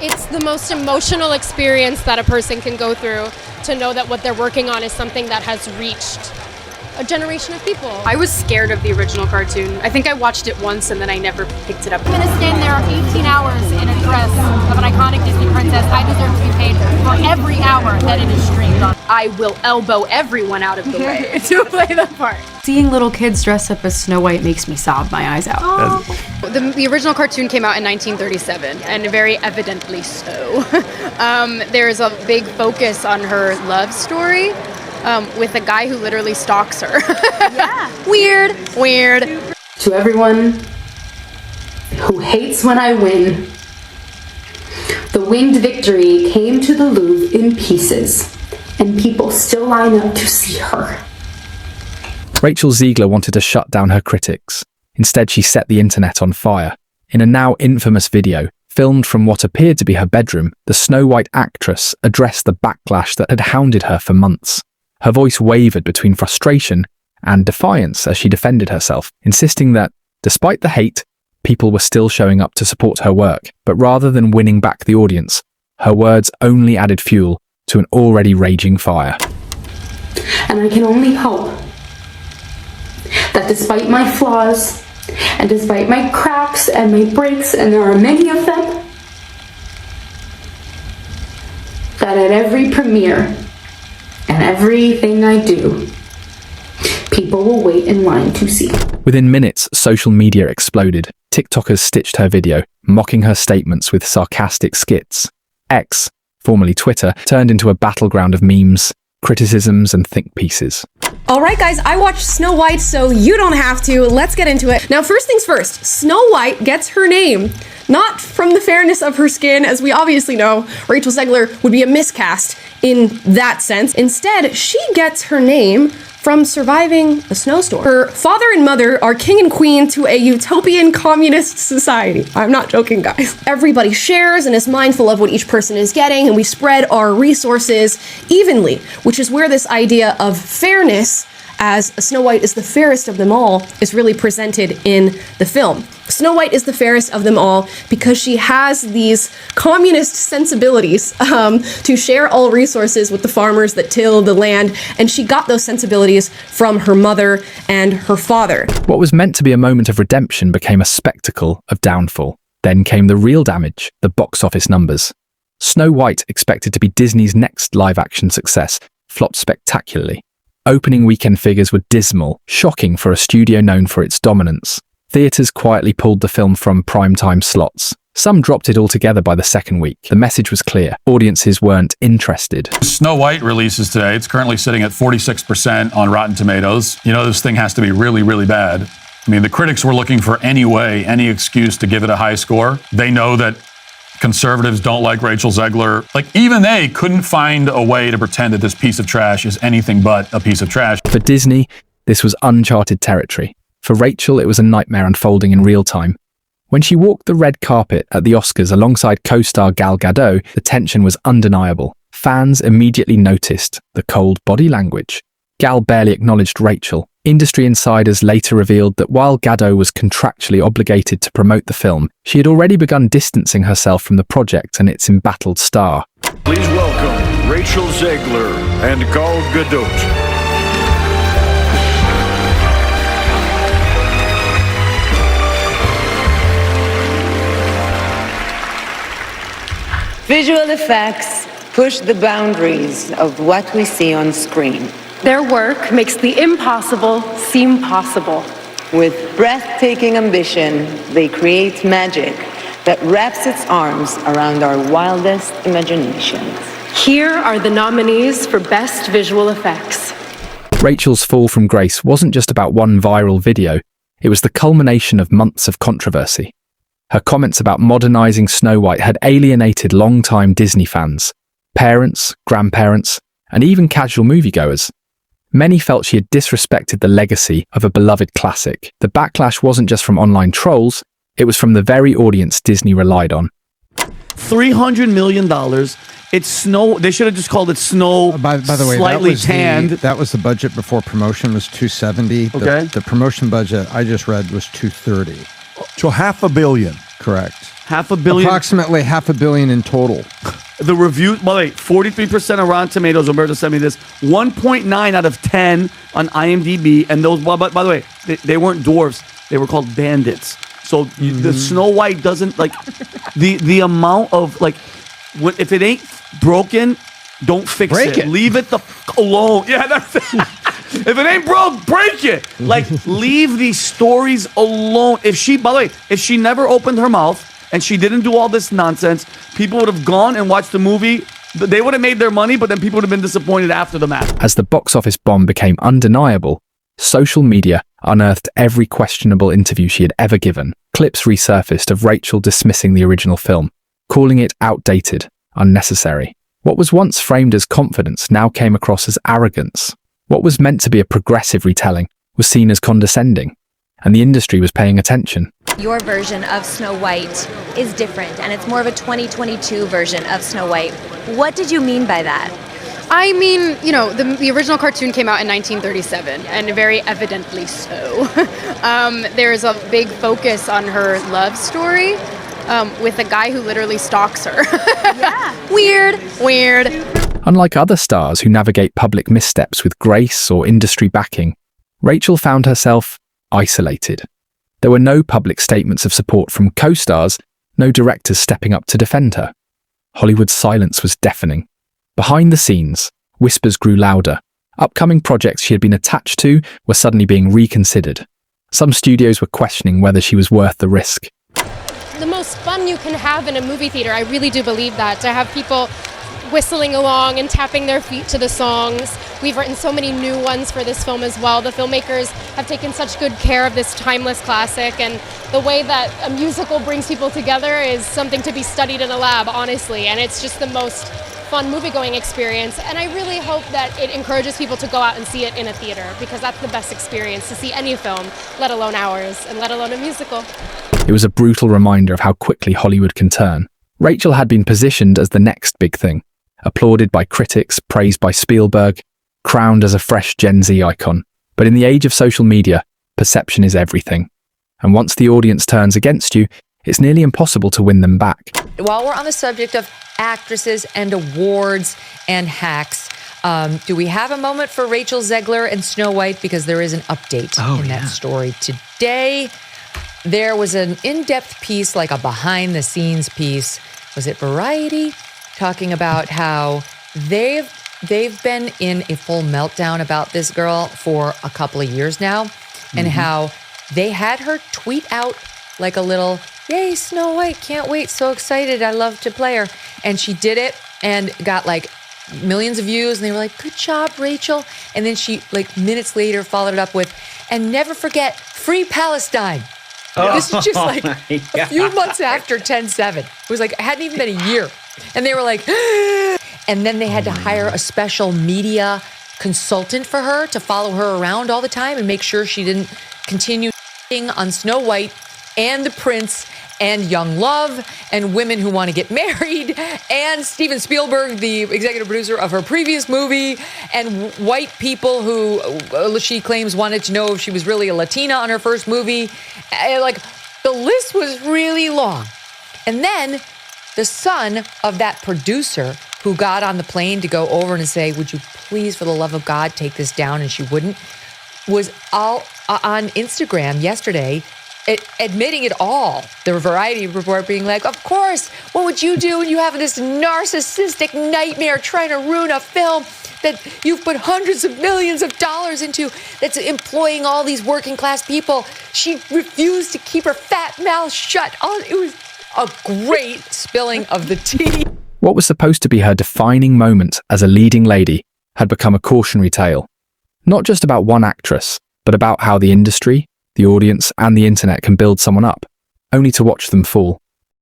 It's the most emotional experience that a person can go through to know that what they're working on is something that has reached a generation of people. I was scared of the original cartoon. I think I watched it once and then I never picked it up. I'm gonna stand there 18 hours in a dress of an iconic Disney princess. I deserve to be paid for every hour that it is streamed on. I will elbow everyone out of the way to play the part. Seeing little kids dress up as Snow White makes me sob my eyes out. The original cartoon came out in 1937, and very evidently so. There's a big focus on her love story with a guy who literally stalks her. Yeah. Weird. To everyone who hates when I win, the winged victory came to the Louvre in pieces, and people still line up to see her. Rachel Zegler wanted to shut down her critics. Instead, she set the internet on fire. In a now infamous video, filmed from what appeared to be her bedroom, the Snow White actress addressed the backlash that had hounded her for months. Her voice wavered between frustration and defiance as she defended herself, insisting that, despite the hate, people were still showing up to support her work. But rather than winning back the audience, her words only added fuel to an already raging fire. And I can only hope that despite my flaws, and despite my cracks and my breaks, and there are many of them, that at every premiere and everything I do, people will wait in line to see. Within minutes, social media exploded. TikTokers stitched her video, mocking her statements with sarcastic skits. X, formerly Twitter, turned into a battleground of memes, criticisms, and think pieces. All right, guys, I watched Snow White, so you don't have to. Let's get into it. Now, first things first, Snow White gets her name not from the fairness of her skin, as we obviously know. Rachel Zegler would be a miscast in that sense. Instead, she gets her name from surviving a snowstorm. Her father and mother are king and queen to a utopian communist society. I'm not joking, guys. Everybody shares and is mindful of what each person is getting, and we spread our resources evenly, which is where this idea of fairness, as Snow White is the fairest of them all, is really presented in the film. Snow White is the fairest of them all because she has these communist sensibilities to share all resources with the farmers that till the land, and she got those sensibilities from her mother and her father. What was meant to be a moment of redemption became a spectacle of downfall. Then came the real damage, the box office numbers. Snow White, expected to be Disney's next live-action success, flopped spectacularly. Opening weekend figures were dismal, shocking for a studio known for its dominance. Theaters quietly pulled the film from primetime slots. Some dropped it altogether by the second week. The message was clear. Audiences weren't interested. Snow White releases today. It's currently sitting at 46% on Rotten Tomatoes. You know, this thing has to be really, really bad. I mean, the critics were looking for any excuse to give it a high score. They know that conservatives don't like Rachel Zegler. Like, even they couldn't find a way to pretend that this piece of trash is anything but a piece of trash. For Disney, this was uncharted territory. For Rachel, it was a nightmare unfolding in real time. When she walked the red carpet at the Oscars alongside co-star Gal Gadot, the tension was undeniable. Fans immediately noticed the cold body language. Gal barely acknowledged Rachel. Industry insiders later revealed that while Gadot was contractually obligated to promote the film, she had already begun distancing herself from the project and its embattled star. Please welcome Rachel Zegler and Gal Gadot. Visual effects push the boundaries of what we see on screen. Their work makes the impossible seem possible. With breathtaking ambition, they create magic that wraps its arms around our wildest imaginations. Here are the nominees for Best Visual Effects. Rachel's fall from grace wasn't just about one viral video. It was the culmination of months of controversy. Her comments about modernizing Snow White had alienated longtime Disney fans, parents, grandparents, and even casual moviegoers. Many felt she had disrespected the legacy of a beloved classic. The backlash wasn't just from online trolls, it was from the very audience Disney relied on. $300 million. It's snow. They should have just called it snow. By the way, slightly tanned. That was the budget before promotion was $270. Okay. The promotion budget I just read was $230. So $500 million. Correct. $500 million. Approximately $500 million in total. The review, by the way, 43% on Rotten Tomatoes. Roberto sent me this. 1.9 out of 10 on IMDb. And those, by the way, they weren't dwarfs. They were called bandits. So the Snow White doesn't, like, the amount of, like, if it ain't broken, don't fix it. Leave it the f alone. Yeah, that's it. If it ain't broke, break it. Like, leave these stories alone. If she, by the way, if she never opened her mouth and she didn't do all this nonsense, people would have gone and watched the movie. They would have made their money, but then people would have been disappointed after the match. As the box office bomb became undeniable, social media unearthed every questionable interview she had ever given. Clips resurfaced of Rachel dismissing the original film, calling it outdated, unnecessary. What was once framed as confidence now came across as arrogance. What was meant to be a progressive retelling was seen as condescending, and the industry was paying attention. Your version of Snow White is different, and it's more of a 2022 version of Snow White. What did you mean by that? I mean, you know, the original cartoon came out in 1937, and very evidently so. There's a big focus on her love story with a guy who literally stalks her. Yeah. Weird. Unlike other stars who navigate public missteps with grace or industry backing, Rachel found herself isolated. There were no public statements of support from co-stars, no directors stepping up to defend her. Hollywood's silence was deafening. Behind the scenes, whispers grew louder. Upcoming projects she had been attached to were suddenly being reconsidered. Some studios were questioning whether she was worth the risk. The most fun you can have in a movie theater, I really do believe that, to have people whistling along and tapping their feet to the songs. We've written so many new ones for this film as well. The filmmakers have taken such good care of this timeless classic, and the way that a musical brings people together is something to be studied in a lab, honestly, and it's just the most fun movie-going experience, and I really hope that it encourages people to go out and see it in a theater, because that's the best experience to see any film, let alone ours, and let alone a musical. It was a brutal reminder of how quickly Hollywood can turn. Rachel had been positioned as the next big thing, applauded by critics, praised by Spielberg, crowned as a fresh Gen Z icon. But in the age of social media, perception is everything. And once the audience turns against you, it's nearly impossible to win them back. While we're on the subject of actresses and awards and hacks, do we have a moment for Rachel Zegler and Snow White? Because there is an update in that story today. There was an in-depth piece, like a behind-the-scenes piece. Was it Variety? Talking about how they've been in a full meltdown about this girl for a couple of years now, and how they had her tweet out like a little, "Yay, Snow White, can't wait, so excited, I love to play her." And she did it and got like millions of views, and they were like, "Good job, Rachel." And then she, like minutes later, followed it up with, "And never forget, free Palestine." This is just like a few months after 10/7. It was like, it hadn't even been a year. And they were like, and then they had to hire a special media consultant for her to follow her around all the time and make sure she didn't continue on Snow White and the Prince and young love and women who want to get married and Steven Spielberg, the executive producer of her previous movie, and white people who she claims wanted to know if she was really a Latina on her first movie. And like, the list was really long. And then the son of that producer who got on the plane to go over and say, "Would you please, for the love of God, take this down?" And she wouldn't, was all on Instagram yesterday admitting it all. The Variety report being like, "Of course, what would you do when you have this narcissistic nightmare trying to ruin a film that you've put hundreds of millions of dollars into, that's employing all these working class people?" She refused to keep her fat mouth shut. It was a great spilling of the tea. What was supposed to be her defining moment as a leading lady had become a cautionary tale. Not just about one actress, but about how the industry, the audience, and the internet can build someone up, only to watch them fall.